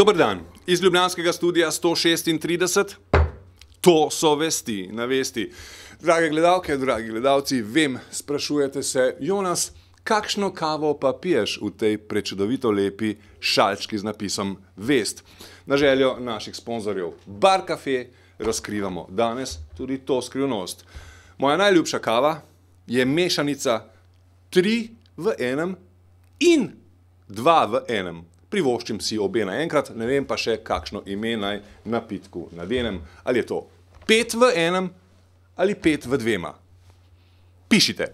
Dober dan, iz ljubljanskega studia 136, to so vesti na vesti. Drage gledalke, dragi gledalci, vem, sprašujete se, Jonas, kakšno kavo pa piješ v tej prečudovito lepi šalčki z napisom Vest? Na željo naših sponzorjev Bar Cafe razkrivamo danes tudi to skrivnost. Moja najljubša kava je mešanica 3 v enem in 2 v enem. Privoščim si obe naenkrat, ne vem pa še, kakšno ime naj napitku nadenem. Ali je to 5 v enem ali 5 v 2. Pišite.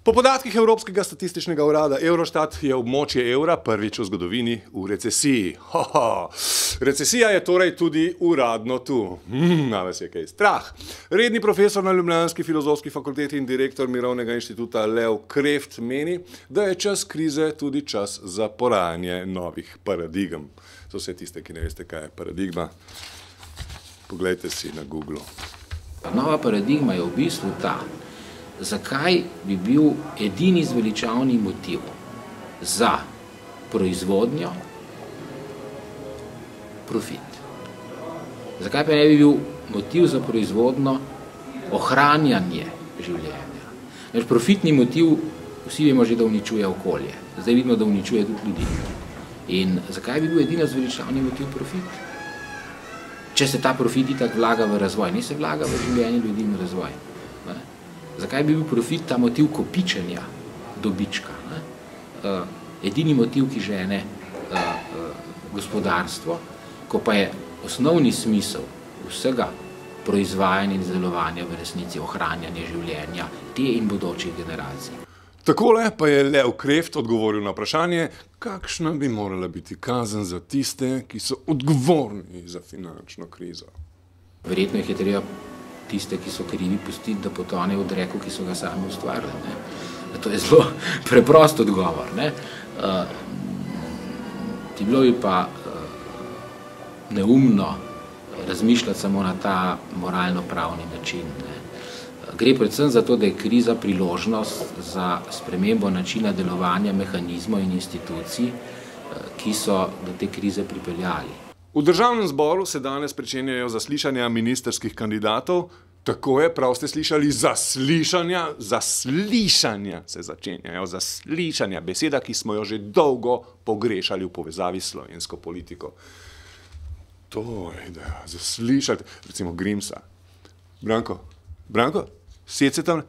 Po podatkih Evropskega statističnega urada Eurostat je območje evra prvič v zgodovini v recesiji. Recesija je torej tudi uradno tu. A vas je kaj strah? Redni profesor na Ljubljanski filozofski fakulteti in direktor Mirovnega inštituta Lev Kreft meni, da je čas krize tudi čas za porajanje novih paradigem. Za vse tiste, ki ne veste, kaj je paradigma, poglejte si na Google. Nova paradigma je v bistvu ta, zakaj bi bil edini zveličavni motiv za proizvodnjo profit. Zakaj pa ne bi bil motiv za proizvodnjo ohranjanje življenja? Profitni motiv, vsi vemo že, da uničuje okolje. Zdaj vidimo, da uničuje tudi ljudi. In zakaj bi bil edini zveličavni motiv profit? Če se ta profit itak vlaga v razvoj, ne se vlaga v življenje ljudi in razvoj. Ne? Zakaj bi bil profit ta motiv kopičenja dobička? Ne? Edini motiv, ki žene gospodarstvo, ko pa je osnovni smisel vsega proizvajanja in izdelovanja v resnici ohranjanje življenja te in bodočih generacij. Takole pa je Lev Kreft odgovoril na vprašanje, kakšna bi morala biti kazen za tiste, ki so odgovorni za finančno krizo. Verjetno jih je treba tiste, ki so krivi, pustiti, da potonejo v dreku, ki so ga sami ustvarili. Ne? To je zelo preprost odgovor. Ne? Bilo bi pa neumno razmišljati samo na ta moralno-pravni način. Ne? Gre predvsem za to, da je kriza priložnost za spremembo načina delovanja mehanizmov in institucij, ki so do te krize pripeljali. V državnem zboru se danes pričenjajo zaslišanja ministrskih kandidatov. Tako je, prav ste slišali, zaslišanja se začenjajo, zaslišanja. Beseda, ki smo jo že dolgo pogrešali v povezavi s slovensko politiko. Torej, da zaslišati, recimo Grimsa. Branko, sed se tam.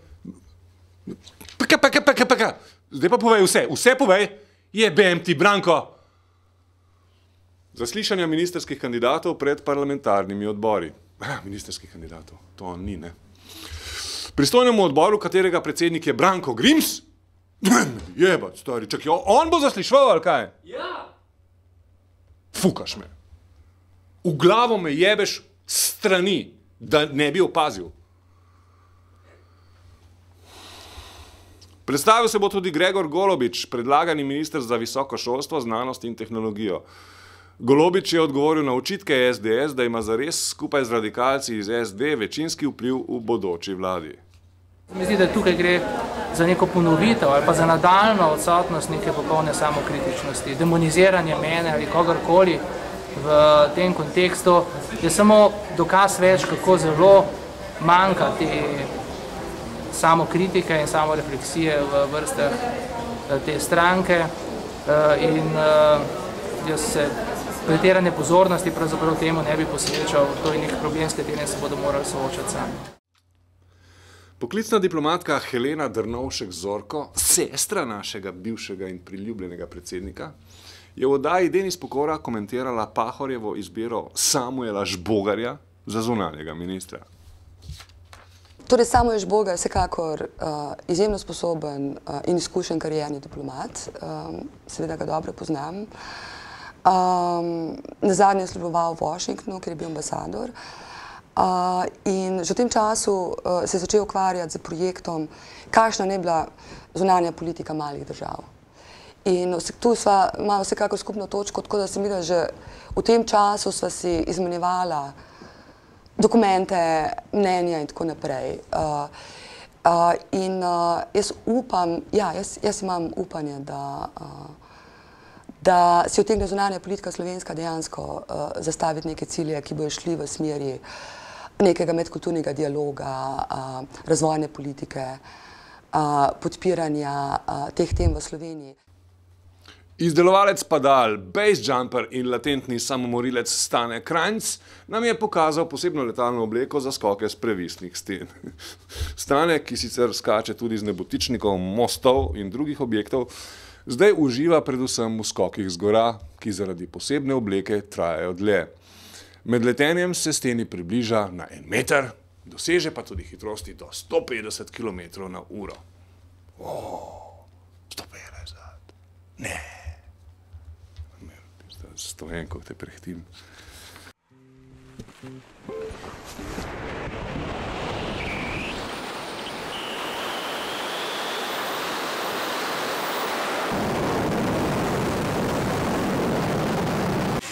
Paka. Zdaj pa povej vse povej. Jebem ti, Branko. Zaslišanja ministerskih kandidatov pred parlamentarnimi odbori. Ministerskih kandidatov, to ni, ne? Pristojnemu odboru, katerega predsednik je Branko Grims? Jebat, stari, čakaj, on bo zaslišval, ali kaj? Ja. Fukaš me. V glavo me jebeš strani, da ne bi opazil. Predstavil se bo tudi Gregor Golobič, predlagani minister za visoko šolstvo, znanost in tehnologijo. Golobič je odgovoril na očitke SDS, da ima zares skupaj z radikalci iz SD večinski vpliv v bodoči vladi. Mi zdi, da tukaj gre za neko ponovitev ali pa za nadaljno odsotnost neke popolne samokritičnosti. Demoniziranje mene ali kogarkoli v tem kontekstu je samo dokaz več, kako zelo manjka te samokritike in samorefleksije v vrstah te stranke. In jaz se pretirane pozornosti pravzaprav temu ne bi posvečal, to je nek problem, s katerim se bodo morali soočati sami. Poklicna diplomatka Helena Drnovšek-Zorko, sestra našega bivšega in priljubljenega predsednika, je v oddaji Denis Pokora komentirala Pahorjevo izbiro Samuela Žbogarja za zunanjega ministra. Torej, Samuel Žbogar je vsekakor izjemno sposoben in izkušen karierni diplomat, seveda ga dobro poznam. Nazadnje je služboval v Washingtonu, kjer je bil ambasador. In že v tem času se je začel ukvarjati z projektom, kakšna ne bila zunanja politika malih držav. In tu sva imela vsekakor skupno točko, tako da sem videla, že v tem času sva si izmenjevala dokumente, mnenja in tako naprej. Jaz upam, jaz imam upanje, da si utegne zunanja politika slovenska dejansko zastaviti neke cilje, ki bojo šli v smeri nekega medkulturnega dialoga, razvojne politike, podpiranja teh tem v Sloveniji. Izdelovalec padal, base jumper in latentni samomorilec Stane Krajnc nam je pokazal posebno letalno obleko za skoke s previsnih sten. Stane, ki sicer skače tudi z nebotičnikov, mostov in drugih objektov, zdaj uživa predvsem v skokih z gora, ki zaradi posebne obleke trajajo dlje. Med letenjem se steni približa na 1 meter, doseže pa tudi hitrosti do 150 km/h. 150. Ne. Stojen, ko te prehtim.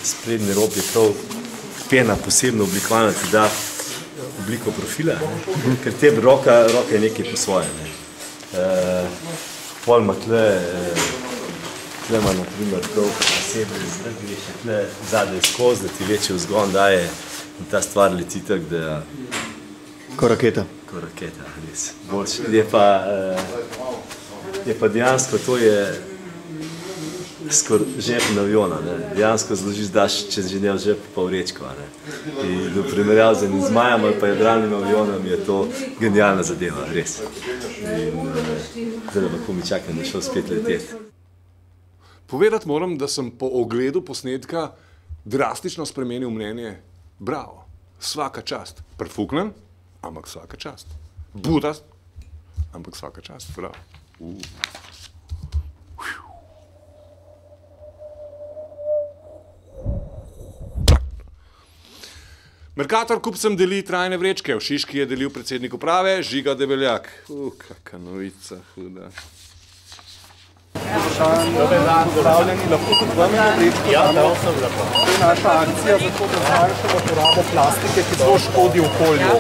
Sprednji rob je prav pena posebno oblikovana, ti da obliko profila, ker te roka je nekaj po svoje. Pol ima tle ima na primer prav posebej zdrgli še tle zadaj skozi, da ti večji vzgon daje in ta stvar leti tak, da... Ko raketa. Ko raketa, res. Je pa dejansko, to je skor žep aviona, ne. Dejansko zložiš, daš čez ženev žep pa vrečko, ne. In v primerjav z enim zmajem ali pa jadralnim avionom je to genialna zadeva, res. In zdaj lahko mi čakam, da šel spet leteti. Povedati moram, da sem po ogledu posnetka drastično spremenil mnenje. Bravo, svaka čast. Prfuknem, ampak svaka čast. Butast, ampak svaka čast. Bravo. Mercator kupcem deli trajne vrečke. V Šiški je delil predsednik uprave Žiga Debeljak. Kaka novica, huda. Dober dan, zdravljeni, lahko tudi vam je vrečko? Ja, vsem lahko. To je naša akcija za to, da zmanjšamo porabo plastike, ki zelo škodi okolju.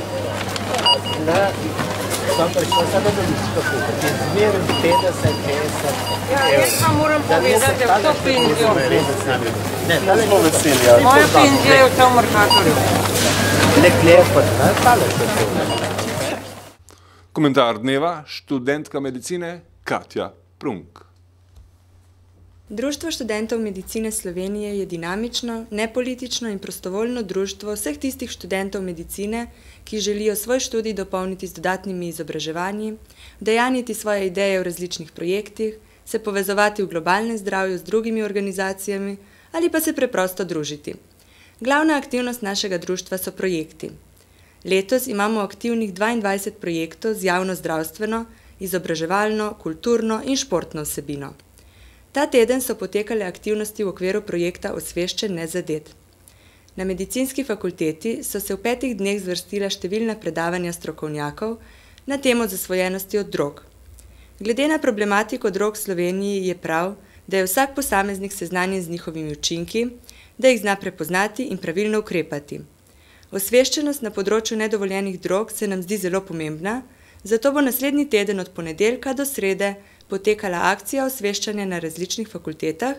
Sam prišel samo da bi tako, ker je zmeraj 50, 60 Ja, jaz pa moram povedati, da je v to penzijo. Smo veseli. Moja penzija je v tem Mercatorju. Komentar dneva, študentka medicine Katja Prunk. Društvo študentov medicine Slovenije je dinamično, nepolitično in prostovoljno društvo vseh tistih študentov medicine, ki želijo svoj študij dopolniti z dodatnimi izobraževanji, udejanjiti svoje ideje v različnih projektih, se povezovati v globalnem zdravju z drugimi organizacijami ali pa se preprosto družiti. Glavna aktivnost našega društva so projekti. Letos imamo aktivnih 22 projektov z javno zdravstveno, izobraževalno, kulturno in športno vsebino. Ta teden so potekale aktivnosti v okviru projekta Osveščen nezadet. Na medicinski fakulteti so se v 5 dneh zvrstila številna predavanja strokovnjakov na temo zasvojenosti od drog. Glede na problematiko drog v Sloveniji je prav, da je vsak posameznik seznanjen z njihovimi učinki, da jih zna prepoznati in pravilno ukrepati. Osveščenost na področju nedovoljenih drog se nam zdi zelo pomembna, zato bo naslednji teden od ponedeljka do srede potekala akcija osveščanja na različnih fakultetah,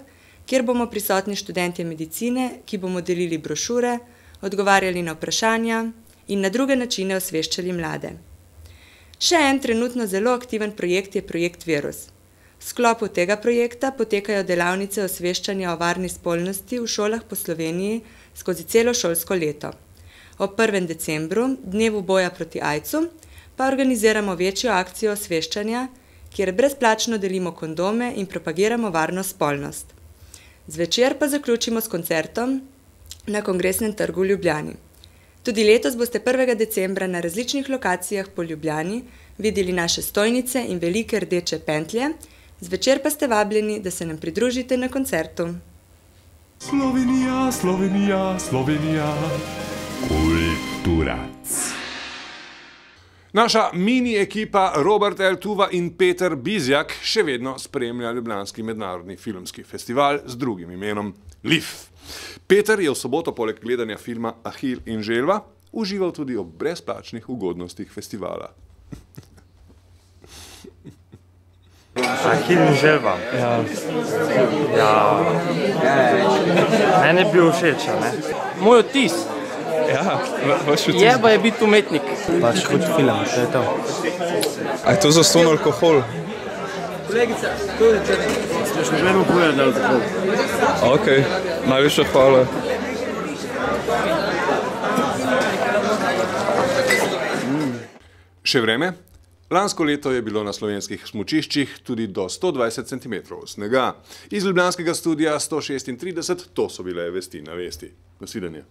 kjer bomo prisotni študentje medicine, ki bomo delili brošure, odgovarjali na vprašanja in na druge načine osveščali mlade. Še en trenutno zelo aktiven projekt je projekt Virus. V sklopu tega projekta potekajo delavnice osveščanja o varni spolnosti v šolah po Sloveniji skozi celo šolsko leto. Ob 1. decembru, dnevu boja proti AIDS-u, pa organiziramo večjo akcijo osveščanja, kjer brezplačno delimo kondome in propagiramo varno spolnost. Zvečer pa zaključimo s koncertom na Kongresnem trgu v Ljubljani. Tudi letos boste 1. decembra na različnih lokacijah po Ljubljani videli naše stojnice in velike rdeče pentlje, zvečer pa ste vabljeni, da se nam pridružite na koncertu. Slovenija, Slovenija, Slovenija, kulturac. Naša mini ekipa Robert L. Tuva in Peter Bizjak še vedno spremlja Ljubljanski mednarodni filmski festival z drugim imenom LIF. Peter je v soboto poleg gledanja filma Ahil in želva užival tudi ob brezplačnih ugodnostih festivala. Hidden želva. Meni je bil všeč, ne? Moj odtis. Ja, vaš odtis. Je pa je biti umetnik. Pač hud film, to je to. A je to zastonj alkohol? Kolegica, to je če smo še želimo povedati alkohol. Ok, najviše hvala. Še vreme? Lansko leto je bilo na slovenskih smučiščih tudi do 120 cm snega. Iz ljubljanskega studia 136 to so bile vesti na vesti. Nasvidenje.